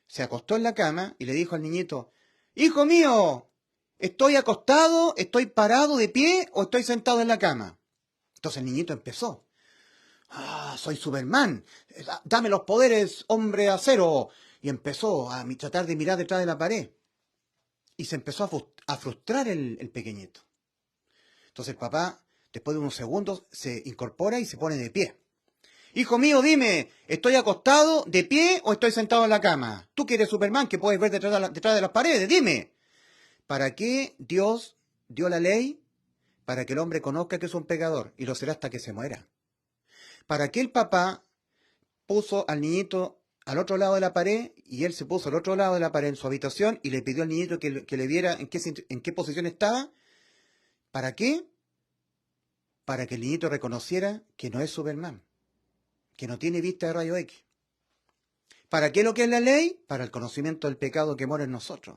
se acostó en la cama y le dijo al niñito, hijo mío, ¿estoy acostado, estoy parado de pie o estoy sentado en la cama? Entonces el niñito empezó. Soy Superman, dame los poderes, hombre acero. Y empezó a tratar de mirar detrás de la pared. Y se empezó a frustrar el pequeñito. Entonces el papá, después de unos segundos, se incorpora y se pone de pie. Hijo mío, dime, ¿estoy acostado, de pie o estoy sentado en la cama? Tú que eres Superman, que puedes ver detrás de las paredes, dime. ¿Para qué Dios dio la ley? Para que el hombre conozca que es un pecador y lo será hasta que se muera. ¿Para qué el papá puso al niñito al otro lado de la pared y él se puso al otro lado de la pared en su habitación y le pidió al niñito que le viera en qué posición estaba? ¿Para qué? Para que el niñito reconociera que no es Superman, que no tiene vista de rayo X. ¿Para qué lo que es la ley? Para el conocimiento del pecado que mora en nosotros.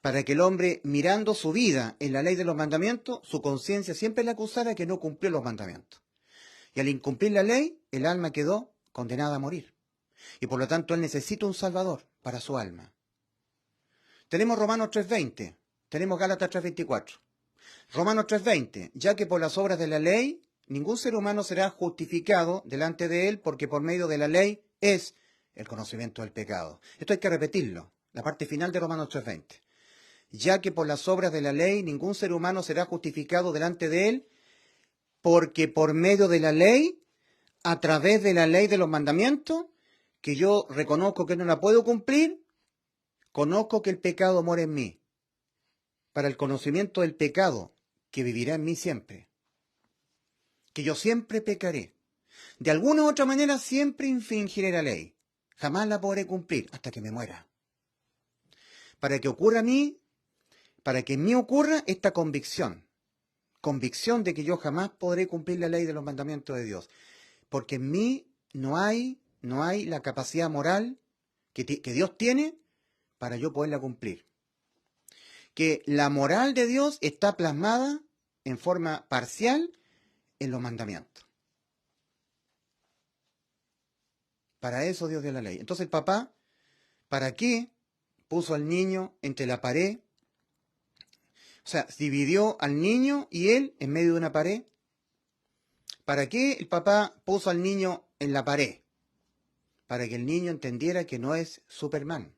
Para que el hombre, mirando su vida en la ley de los mandamientos, su conciencia siempre le acusara que no cumplió los mandamientos. Y al incumplir la ley, el alma quedó condenada a morir. Y por lo tanto él necesita un salvador para su alma. Tenemos Romanos 3:20, tenemos Gálatas 3:24. Romanos 3:20, ya que por las obras de la ley ningún ser humano será justificado delante de él, porque por medio de la ley es el conocimiento del pecado. Esto hay que repetirlo, la parte final de Romanos 3:20. Ya que por las obras de la ley ningún ser humano será justificado delante de él, porque por medio de la ley, a través de la ley de los mandamientos, que yo reconozco que no la puedo cumplir, conozco que el pecado mora en mí, para el conocimiento del pecado que vivirá en mí siempre, que yo siempre pecaré. De alguna u otra manera siempre infringiré la ley, jamás la podré cumplir hasta que me muera. Para que ocurra a mí, para que en mí ocurra esta convicción de que yo jamás podré cumplir la ley de los mandamientos de Dios, porque en mí no hay no hay la capacidad moral que Dios tiene para yo poderla cumplir. Que la moral de Dios está plasmada en forma parcial en los mandamientos. Para eso Dios dio la ley. Entonces el papá, ¿para qué puso al niño entre la pared? O sea, dividió al niño y él en medio de una pared. ¿Para qué el papá puso al niño en la pared? Para que el niño entendiera que no es Superman.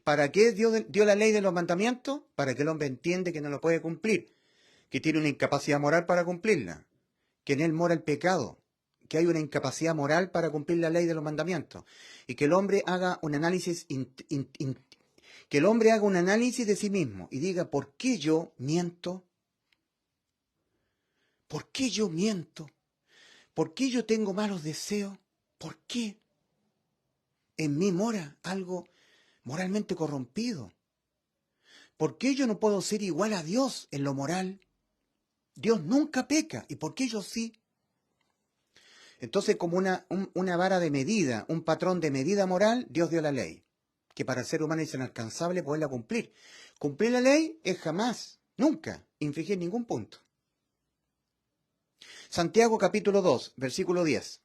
¿Para qué Dios dio la ley de los mandamientos? Para que el hombre entienda que no lo puede cumplir, que tiene una incapacidad moral para cumplirla, que en él mora el pecado, que hay una incapacidad moral para cumplir la ley de los mandamientos, y que el hombre haga un análisis que el hombre haga un análisis de sí mismo y diga, ¿por qué yo miento? ¿Por qué yo miento? ¿Por qué yo tengo malos deseos? ¿Por qué? En mí mora algo moralmente corrompido. ¿Por qué yo no puedo ser igual a Dios en lo moral? Dios nunca peca, ¿y por qué yo sí? Entonces, como una vara de medida, un patrón de medida moral, Dios dio la ley, que para el ser humano es inalcanzable poderla cumplir. Cumplir la ley es jamás, nunca, infringir ningún punto. Santiago capítulo 2, versículo 10.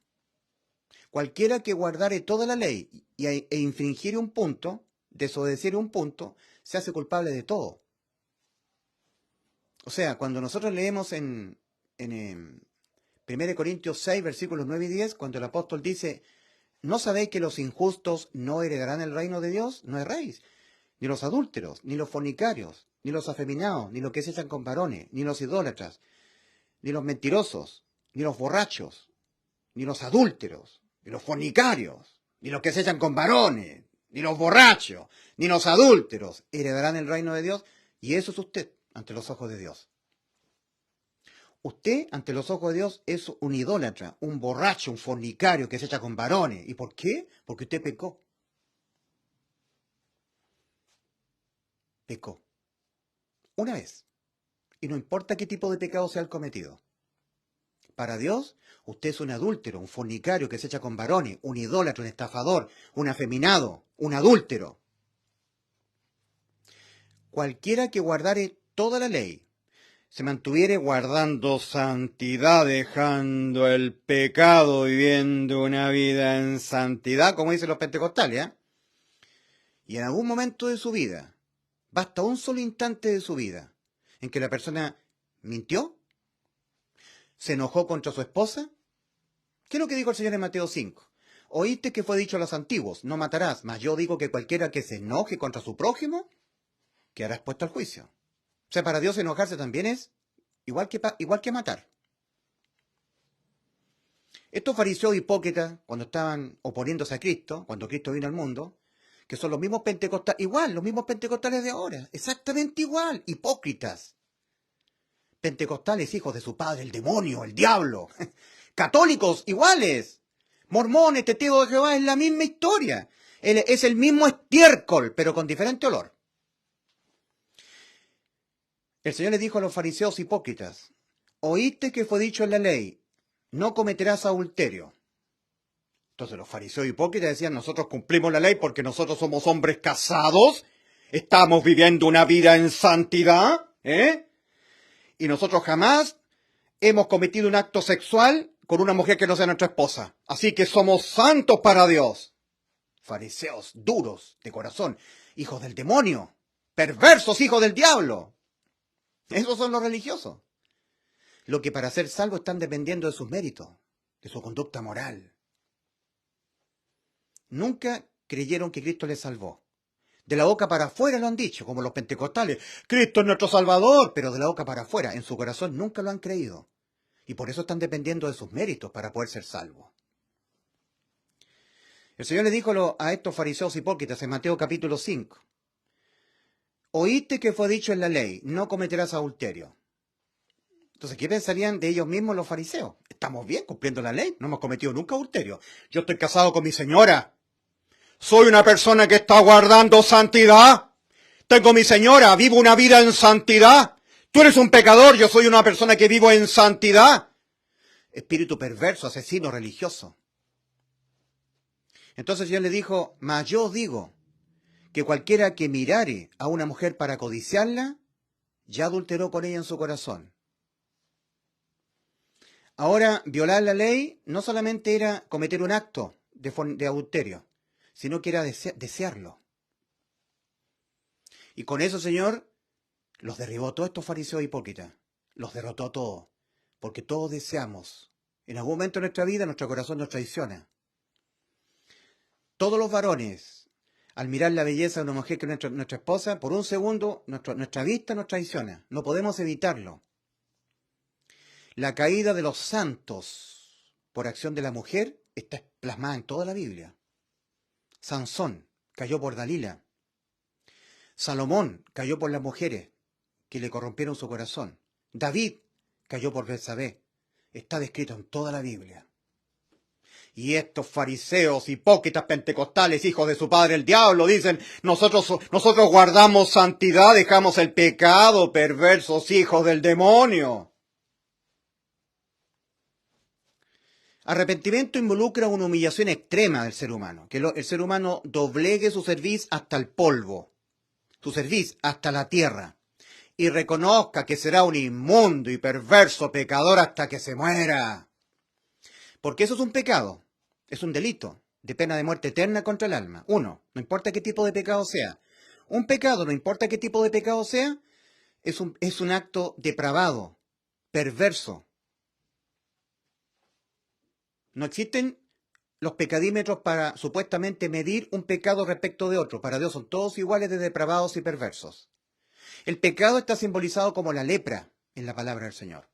Cualquiera que guardare toda la ley e infringir un punto, desobedecer un punto, se hace culpable de todo. O sea, cuando nosotros leemos en 1 Corintios 6, versículos 9 y 10, cuando el apóstol dice, ¿no sabéis que los injustos no heredarán el reino de Dios? No erréis. Ni los adúlteros, ni los fornicarios, ni los afeminados, ni los que se echan con varones, ni los idólatras, ni los mentirosos, ni los borrachos, ni los adúlteros, ni los fornicarios, ni los que se echan con varones, ni los borrachos, ni los adúlteros, heredarán el reino de Dios. Y eso es usted ante los ojos de Dios. Usted, ante los ojos de Dios, es un idólatra, un borracho, un fornicario que se echa con varones. ¿Y por qué? Porque usted pecó. Pecó. Una vez. Y no importa qué tipo de pecado sea el cometido. Para Dios, usted es un adúltero, un fornicario que se echa con varones, un idólatra, un estafador, un afeminado, un adúltero. Cualquiera que guardare toda la ley, se mantuviere guardando santidad, dejando el pecado, viviendo una vida en santidad, como dicen los pentecostales, y en algún momento de su vida, basta un solo instante de su vida, en que la persona mintió, se enojó contra su esposa. ¿Qué es lo que dijo el Señor en Mateo 5? Oíste que fue dicho a los antiguos, no matarás, mas yo digo que cualquiera que se enoje contra su prójimo, quedará expuesto al juicio. O sea, para Dios enojarse también es igual que matar. Estos fariseos hipócritas, cuando estaban oponiéndose a Cristo, cuando Cristo vino al mundo, que son los mismos pentecostales, igual, los mismos pentecostales de ahora, exactamente igual, hipócritas. Pentecostales, hijos de su padre, el demonio, el diablo. Católicos, iguales. Mormones, testigos de Jehová, es la misma historia. Es el mismo estiércol, pero con diferente olor. El Señor les dijo a los fariseos hipócritas, oíste que fue dicho en la ley, no cometerás adulterio. Entonces los fariseos hipócritas decían, nosotros cumplimos la ley porque nosotros somos hombres casados, estamos viviendo una vida en santidad, y nosotros jamás hemos cometido un acto sexual con una mujer que no sea nuestra esposa. Así que somos santos para Dios. Fariseos duros de corazón, hijos del demonio, perversos hijos del diablo. Esos son los religiosos. Lo que para ser salvos están dependiendo de sus méritos, de su conducta moral. Nunca creyeron que Cristo les salvó. De la boca para afuera lo han dicho, como los pentecostales. Cristo es nuestro Salvador, pero de la boca para afuera, en su corazón nunca lo han creído. Y por eso están dependiendo de sus méritos para poder ser salvos. El Señor le dijo a estos fariseos hipócritas en Mateo capítulo 5. Oíste que fue dicho en la ley, no cometerás adulterio. Entonces, ¿qué pensarían de ellos mismos los fariseos? Estamos bien cumpliendo la ley, no hemos cometido nunca adulterio. Yo estoy casado con mi señora. Soy una persona que está guardando santidad. Tengo mi señora, vivo una vida en santidad. Tú eres un pecador, yo soy una persona que vivo en santidad. Espíritu perverso, asesino, religioso. Entonces Dios le dijo, mas yo os digo que cualquiera que mirare a una mujer para codiciarla, ya adulteró con ella en su corazón. Ahora, violar la ley no solamente era cometer un acto de adulterio, sino que era desearlo. Y con eso, Señor, los derribó todos estos fariseos hipócritas. Los derrotó a todos, porque todos deseamos. En algún momento de nuestra vida, nuestro corazón nos traiciona. Todos los varones, al mirar la belleza de una mujer que es nuestra esposa, por un segundo nuestra vista nos traiciona. No podemos evitarlo. La caída de los santos por acción de la mujer está plasmada en toda la Biblia. Sansón cayó por Dalila. Salomón cayó por las mujeres que le corrompieron su corazón. David cayó por Betsabé. Está descrito en toda la Biblia. Y estos fariseos, hipócritas, pentecostales, hijos de su padre el diablo, dicen, nosotros guardamos santidad, dejamos el pecado, perversos hijos del demonio. Arrepentimiento involucra una humillación extrema del ser humano, que el ser humano doblegue su cerviz hasta el polvo, su cerviz hasta la tierra, y reconozca que será un inmundo y perverso pecador hasta que se muera. Porque eso es un pecado, es un delito de pena de muerte eterna contra el alma. Uno, no importa qué tipo de pecado sea. Un pecado, no importa qué tipo de pecado sea, es un acto depravado, perverso. No existen los pecadímetros para supuestamente medir un pecado respecto de otro. Para Dios son todos iguales de depravados y perversos. El pecado está simbolizado como la lepra en la palabra del Señor.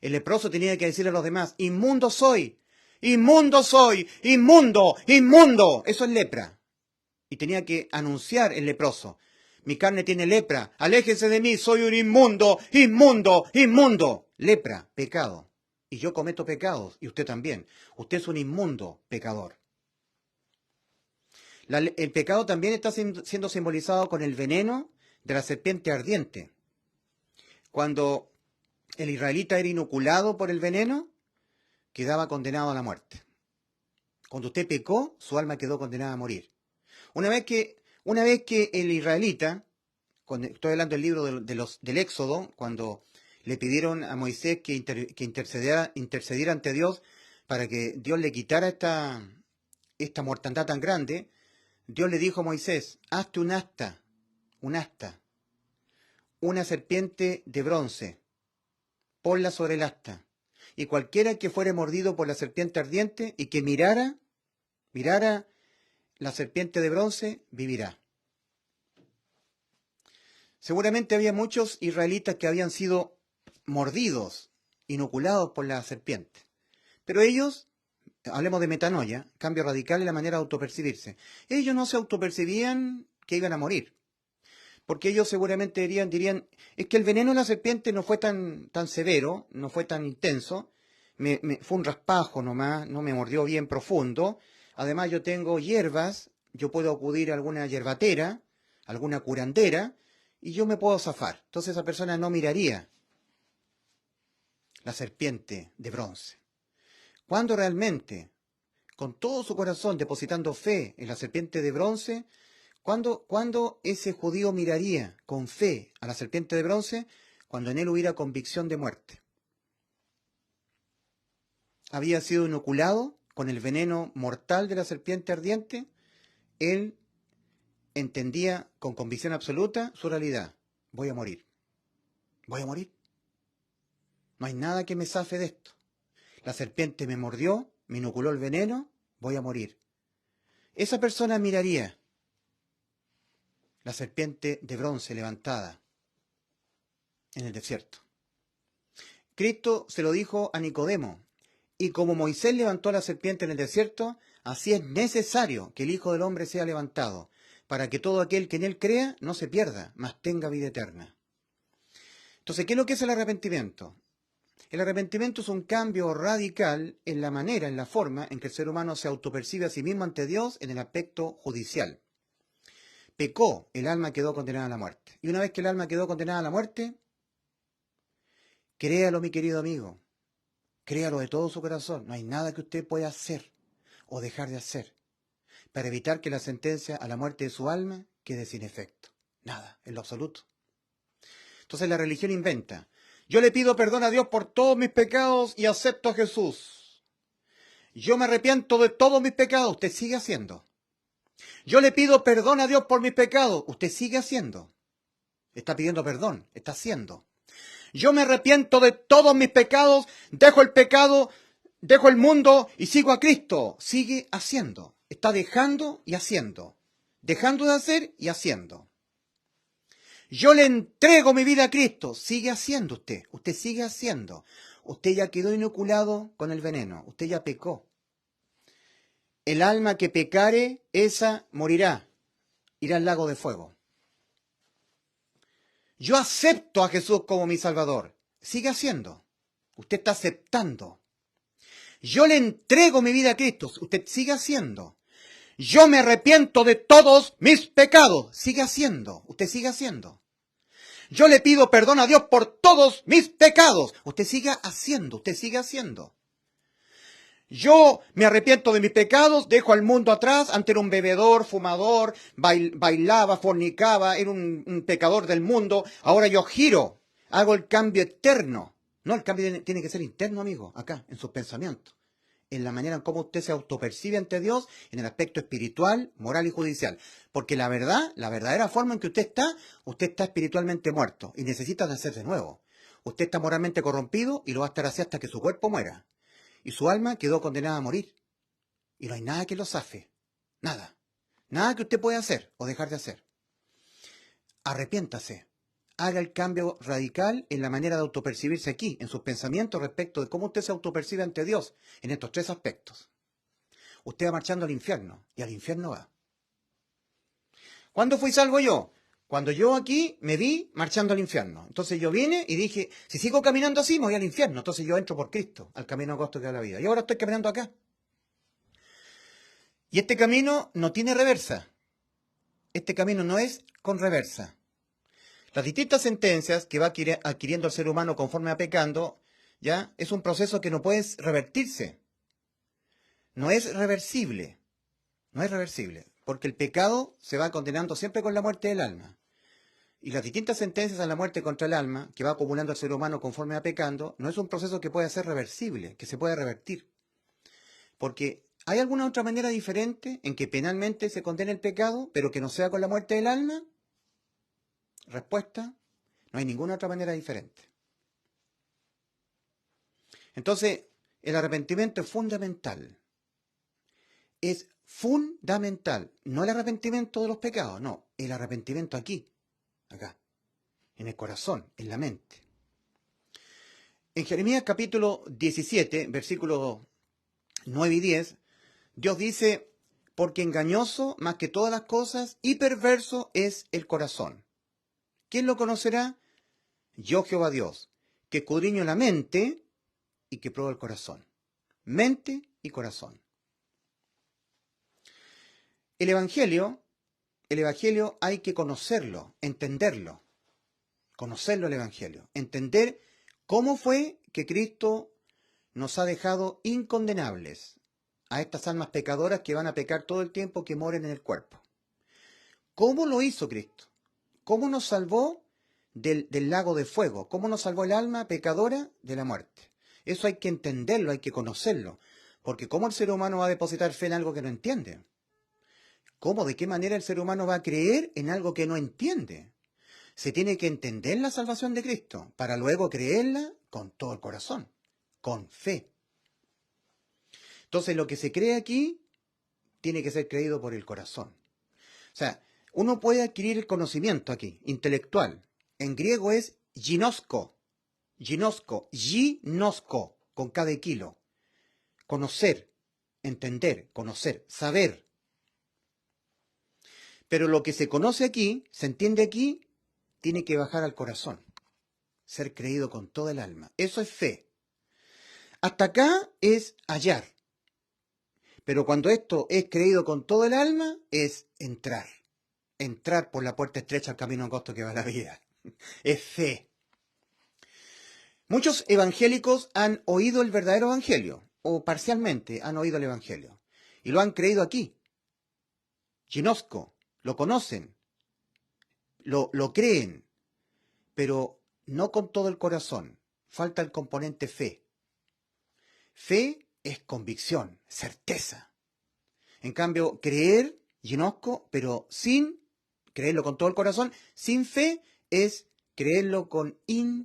El leproso tenía que decirle a los demás, inmundo soy, inmundo soy, inmundo, inmundo. Eso es lepra. Y tenía que anunciar el leproso, mi carne tiene lepra, aléjense de mí, soy un inmundo, inmundo, inmundo. Lepra, pecado. Y yo cometo pecados, y usted también. Usted es un inmundo pecador. El pecado también está siendo simbolizado con el veneno de la serpiente ardiente. Cuando el israelita era inoculado por el veneno, quedaba condenado a la muerte. Cuando usted pecó, su alma quedó condenada a morir. Una vez que el israelita, estoy hablando del libro del Éxodo, cuando le pidieron a Moisés que intercediera ante Dios para que Dios le quitara esta mortandad tan grande, Dios le dijo a Moisés, hazte un asta, una serpiente de bronce, ponla sobre el asta, y cualquiera que fuere mordido por la serpiente ardiente y que mirara la serpiente de bronce, vivirá. Seguramente había muchos israelitas que habían sido mordidos, inoculados por la serpiente. Pero ellos, hablemos de metanoia, cambio radical en la manera de autopercibirse. Ellos no se autopercibían que iban a morir. Porque ellos seguramente dirían, es que el veneno de la serpiente no fue tan severo, no fue tan intenso, fue un raspajo nomás, no me mordió bien profundo. Además yo tengo hierbas, yo puedo acudir a alguna hierbatera, alguna curandera, y yo me puedo zafar. Entonces esa persona no miraría la serpiente de bronce. Cuando realmente, con todo su corazón, depositando fe en la serpiente de bronce, ¿cuándo ese judío miraría con fe a la serpiente de bronce? Cuando en él hubiera convicción de muerte. Había sido inoculado con el veneno mortal de la serpiente ardiente, él entendía con convicción absoluta su realidad. Voy a morir. Voy a morir. No hay nada que me zafe de esto. La serpiente me mordió, me inoculó el veneno, voy a morir. Esa persona miraría la serpiente de bronce levantada en el desierto. Cristo se lo dijo a Nicodemo, y como Moisés levantó la serpiente en el desierto, así es necesario que el Hijo del Hombre sea levantado, para que todo aquel que en él crea no se pierda, mas tenga vida eterna. Entonces, ¿qué es lo que es el arrepentimiento? El arrepentimiento es un cambio radical en la manera, en la forma en que el ser humano se autopercibe a sí mismo ante Dios en el aspecto judicial. Pecó, el alma quedó condenada a la muerte. Y una vez que el alma quedó condenada a la muerte, créalo, mi querido amigo, créalo de todo su corazón. No hay nada que usted pueda hacer o dejar de hacer. para evitar que la sentencia a la muerte de su alma quede sin efecto. Nada, en lo absoluto. Entonces la religión inventa. Yo le pido perdón a Dios por todos mis pecados y acepto a Jesús. Yo me arrepiento de todos mis pecados. Usted sigue haciendo. Yo le pido perdón a Dios por mis pecados. Usted sigue haciendo. Está pidiendo perdón. Está haciendo. Yo me arrepiento de todos mis pecados. Dejo el pecado, dejo el mundo y sigo a Cristo. Sigue haciendo. Está dejando y haciendo. Dejando de hacer y haciendo. Yo le entrego mi vida a Cristo. Sigue haciendo usted. Usted sigue haciendo. Usted ya quedó inoculado con el veneno. Usted ya pecó. El alma que pecare, esa morirá. Irá al lago de fuego. Yo acepto a Jesús como mi Salvador. Sigue haciendo. Usted está aceptando. Yo le entrego mi vida a Cristo. Usted sigue haciendo. Yo me arrepiento de todos mis pecados. Sigue haciendo. Usted sigue haciendo. Yo le pido perdón a Dios por todos mis pecados. Usted sigue haciendo. Usted sigue haciendo. Yo me arrepiento de mis pecados, dejo al mundo atrás, antes era un bebedor, fumador, bailaba, fornicaba, era un pecador del mundo. Ahora yo giro, hago el cambio eterno. No, el cambio tiene que ser interno, amigo, acá, en sus pensamientos. En la manera en cómo usted se autopercibe ante Dios, en el aspecto espiritual, moral y judicial. Porque la verdad, la verdadera forma en que usted está espiritualmente muerto y necesita nacer de nuevo. Usted está moralmente corrompido y lo va a estar así hasta que su cuerpo muera. Y su alma quedó condenada a morir. Y no hay nada que lo zafe. Nada. Nada que usted pueda hacer o dejar de hacer. Arrepiéntase. Haga el cambio radical en la manera de autopercibirse aquí, en sus pensamientos respecto de cómo usted se autopercibe ante Dios, en estos tres aspectos. Usted va marchando al infierno, y al infierno va. ¿Cuándo fui salvo yo? Cuando yo aquí me vi marchando al infierno. Entonces yo vine y dije, si sigo caminando así, me voy al infierno. Entonces yo entro por Cristo, al camino angosto que da la vida. Y ahora estoy caminando acá. Y este camino no tiene reversa. Este camino no es con reversa. Las distintas sentencias que va adquiriendo el ser humano conforme va pecando, ya es un proceso que no puede revertirse. No es reversible. No es reversible. Porque el pecado se va condenando siempre con la muerte del alma. Y las distintas sentencias a la muerte contra el alma, que va acumulando el ser humano conforme va pecando, no es un proceso que pueda ser reversible, que se pueda revertir. Porque ¿hay alguna otra manera diferente en que penalmente se condene el pecado, pero que no sea con la muerte del alma? Respuesta, no hay ninguna otra manera diferente. Entonces, el arrepentimiento es fundamental. Es fundamental. No el arrepentimiento de los pecados, no, el arrepentimiento aquí. Acá, en el corazón, en la mente. En Jeremías capítulo 17, versículos 9 y 10, Dios dice, porque engañoso más que todas las cosas y perverso es el corazón. ¿Quién lo conocerá? Yo Jehová Dios, que escudriño la mente y que pruebo el corazón. Mente y corazón. El Evangelio hay que conocerlo, entenderlo. Conocerlo el Evangelio. Entender cómo fue que Cristo nos ha dejado incondenables a estas almas pecadoras que van a pecar todo el tiempo que moren en el cuerpo. ¿Cómo lo hizo Cristo? ¿Cómo nos salvó del lago de fuego? ¿Cómo nos salvó el alma pecadora de la muerte? Eso hay que entenderlo, hay que conocerlo. Porque ¿cómo el ser humano va a depositar fe en algo que no entiende? ¿Cómo? ¿De qué manera el ser humano va a creer en algo que no entiende? Se tiene que entender la salvación de Cristo para luego creerla con todo el corazón, con fe. Entonces lo que se cree aquí tiene que ser creído por el corazón. O sea, uno puede adquirir el conocimiento aquí, intelectual. En griego es ginosko, con cada kilo. Conocer, entender, conocer, saber. Pero lo que se conoce aquí, se entiende aquí, tiene que bajar al corazón. Ser creído con toda el alma. Eso es fe. Hasta acá es hallar. Pero cuando esto es creído con todo el alma, es entrar. Entrar por la puerta estrecha al camino angosto que va a la vida. Es fe. Muchos evangélicos han oído el verdadero evangelio, o parcialmente han oído el evangelio, y lo han creído aquí. Ginosco, lo conocen, lo creen, pero no con todo el corazón. Falta el componente fe. Fe es convicción, certeza. En cambio, creer, ginosco, pero sin creerlo con todo el corazón, sin fe, es creerlo con incerteza.